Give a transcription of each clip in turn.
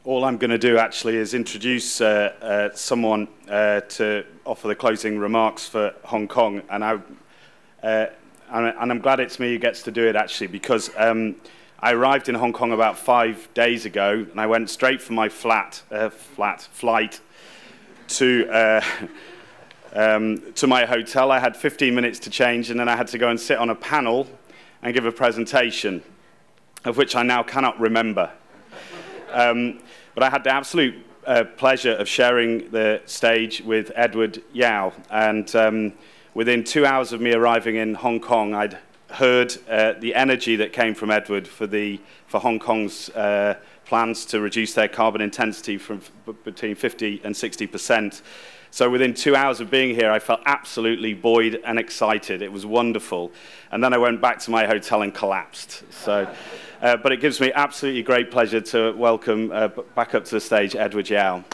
All I'm going to do actually is introduce someone to offer the closing remarks for Hong Kong, and I'm glad it's me who gets to do it actually, because I arrived in Hong Kong about 5 days ago, and I went straight from my flight to my hotel. I had 15 minutes to change, and then I had to go and sit on a panel and give a presentation, of which I now cannot remember. But I had the absolute pleasure of sharing the stage with Edward Yao, and within 2 hours of me arriving in Hong Kong, I'd heard the energy that came from Edward for Hong Kong's plans to reduce their carbon intensity from between 50% and 60%. So within 2 hours of being here, I felt absolutely buoyed and excited. It was wonderful. And then I went back to my hotel and collapsed. So, but it gives me absolutely great pleasure to welcome back up to the stage Edward Yao.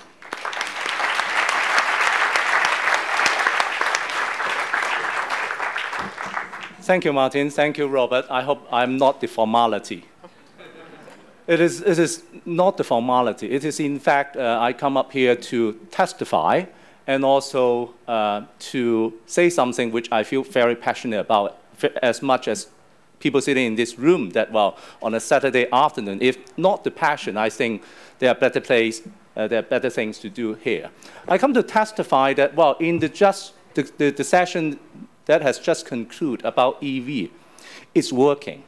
Thank you, Martin. Thank you, Robert. I hope I'm not the formality. It is not the formality. It is, in fact, I come up here to testify and also to say something which I feel very passionate about, as much as people sitting in this room, that, well, on a Saturday afternoon, if not the passion, I think there are better things to do here. I come to testify that, well, in the session that has just concluded about EV, it's working.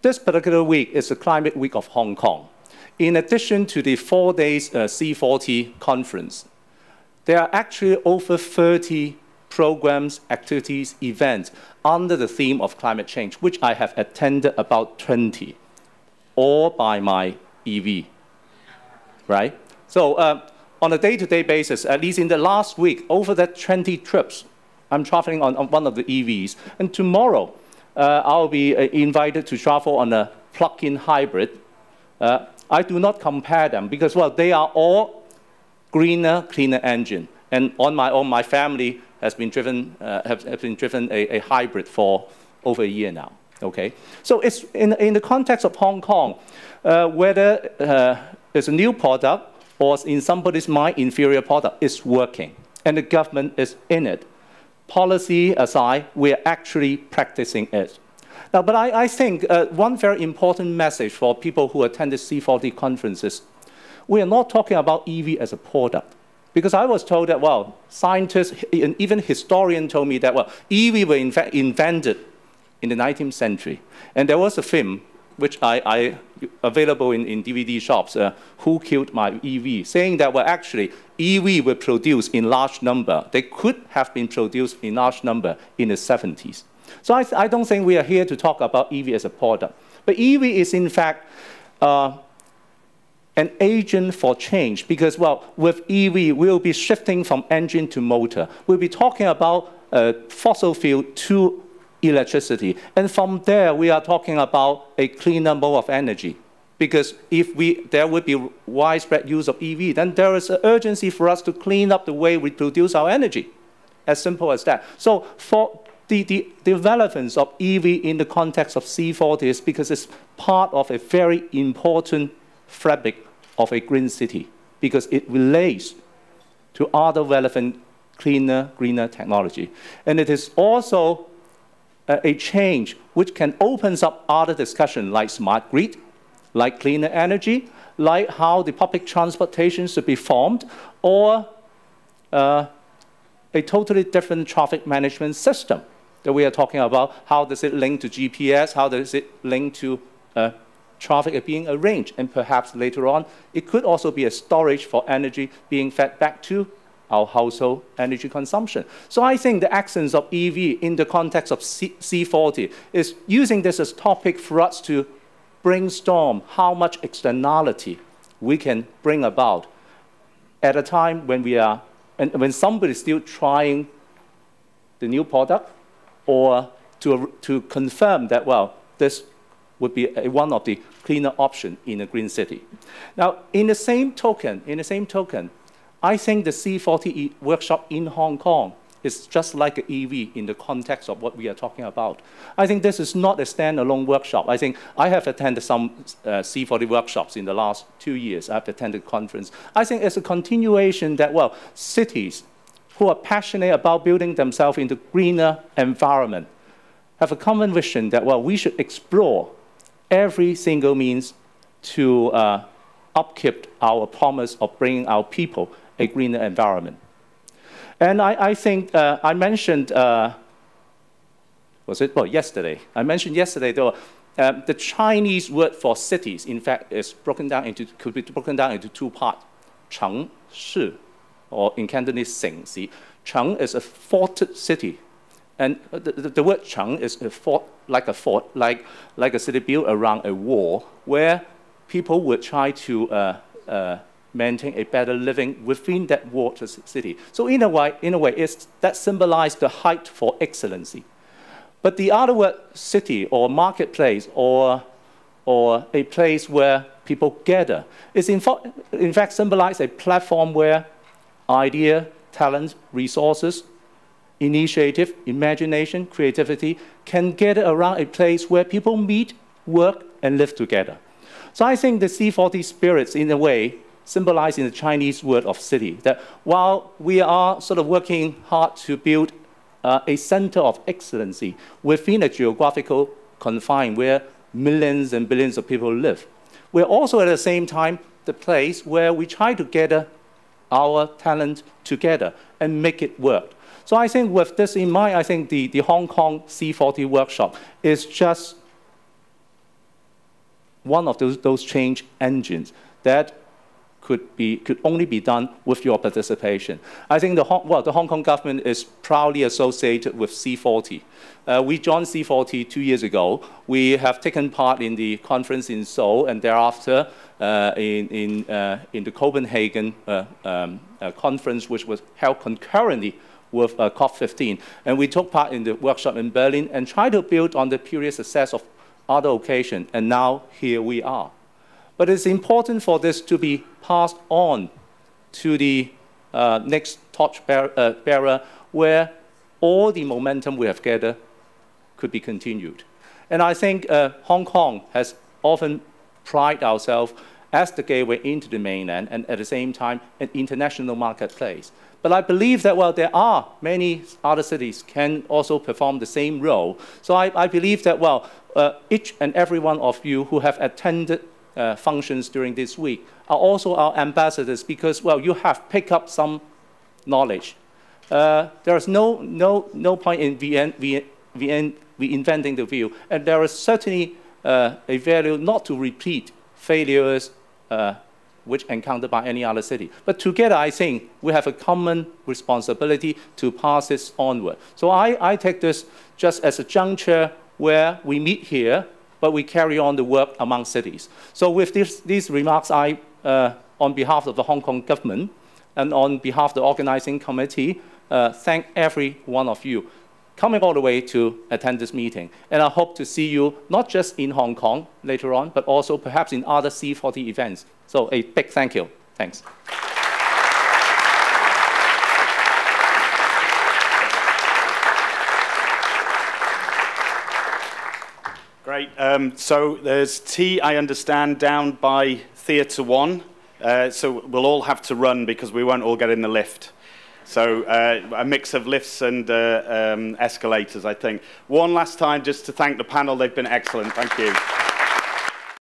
This particular week is the Climate Week of Hong Kong. In addition to the 4 days C40 conference, there are actually over 30 programs, activities, events under the theme of climate change, which I have attended about 20, all by my EV, right? So on a day-to-day basis, at least in the last week, over that 20 trips, I'm traveling on one of the EVs. And tomorrow, I'll be invited to travel on a plug-in hybrid. I do not compare them because, well, they are all greener, cleaner engine. And on my own, my family has been driven, a hybrid for over a year now. Okay, so it's in the context of Hong Kong, whether it's a new product or in somebody's mind inferior product, it's working, and the government is in it. Policy aside, we're actually practicing it. Now, but I think one very important message for people who attend the C40 conferences, we are not talking about EV as a product. Because I was told that, well, scientists and even historians told me that, well, EV were in fact invented in the 19th century. And there was a film, which available in DVD shops, Who Killed My EV, saying that, well, actually, EV were produced in large number. They could have been produced in large number in the 70s. So I don't think we are here to talk about EV as a product. But EV is, in fact, an agent for change because, well, with EV, we'll be shifting from engine to motor. We'll be talking about fossil fuel to electricity. And from there, we are talking about a cleaner mode of energy. Because if there would be widespread use of EV, then there is an urgency for us to clean up the way we produce our energy. As simple as that. So for the relevance of EV in the context of C40 is because it's part of a very important fabric of a green city, because it relates to other relevant cleaner, greener technology. And it is also a change which can open up other discussion like smart grid, like cleaner energy, like how the public transportation should be formed, or a totally different traffic management system that we are talking about. How does it link to GPS? How does it link to traffic being arranged? And perhaps later on, it could also be a storage for energy being fed back to our household energy consumption. So I think the essence of EV in the context of C40 is using this as a topic for us to brainstorm how much externality we can bring about at a time when when somebody is still trying the new product, or to confirm that, well, this would be one of the cleaner options in a green city. Now, in the same token, I think the C40 workshop in Hong Kong is just like an EV in the context of what we are talking about. I think this is not a standalone workshop. I think I have attended some C40 workshops in the last 2 years. I've attended conference. I think it's a continuation that, well, cities who are passionate about building themselves into greener environment have a common vision that, well, we should explore every single means to upkeep our promise of bringing our people a greener environment. And I think I mentioned, was it? Well, yesterday. I mentioned yesterday, though, the Chinese word for cities, in fact, is broken down into, could be broken down into two parts. Cheng, shi, or in Cantonese, Seng, Si. Cheng is a forted city. And the word Cheng is a fort, like a city built around a wall, where people would try to maintain a better living within that walled city. So in a way, that symbolizes the height for excellency. But the other word, city or marketplace or a place where people gather, is in fact symbolize a platform where idea, talent, resources, initiative, imagination, creativity can gather around a place where people meet, work, and live together. So I think the C40 spirits, in a way, symbolize in the Chinese word of city, that while we are sort of working hard to build a center of excellency within a geographical confine where millions and billions of people live, we're also at the same time the place where we try to gather our talent together and make it work. So I think with this in mind, I think the Hong Kong C40 workshop is just one of those change engines that could only be done with your participation. I think the Hong Kong government is proudly associated with C40. We joined C40 2 years ago. We have taken part in the conference in Seoul, and thereafter in the Copenhagen conference, which was held concurrently with COP15. And we took part in the workshop in Berlin and tried to build on the previous success of other occasions. And now here we are. But it's important for this to be passed on to the next torchbearer, where all the momentum we have gathered could be continued. And I think Hong Kong has often prided ourselves as the gateway into the mainland and at the same time an international marketplace. But I believe that, well, there are many other cities can also perform the same role. So I believe that, well, each and every one of you who have attended functions during this week are also our ambassadors because, well, you have picked up some knowledge. There is no point in reinventing the wheel, and there is certainly a value not to repeat failures which encountered by any other city. But together, I think we have a common responsibility to pass this onward. So I take this just as a juncture where we meet here, but we carry on the work among cities. So with these remarks, I, on behalf of the Hong Kong government and on behalf of the organizing committee, thank every one of you coming all the way to attend this meeting. And I hope to see you not just in Hong Kong later on, but also perhaps in other C40 events. So a big thank you. Thanks. Great. So there's tea, I understand, down by Theatre 1. So we'll all have to run because we won't all get in the lift. So a mix of lifts and escalators, I think. One last time just to thank the panel. They've been excellent. Thank you.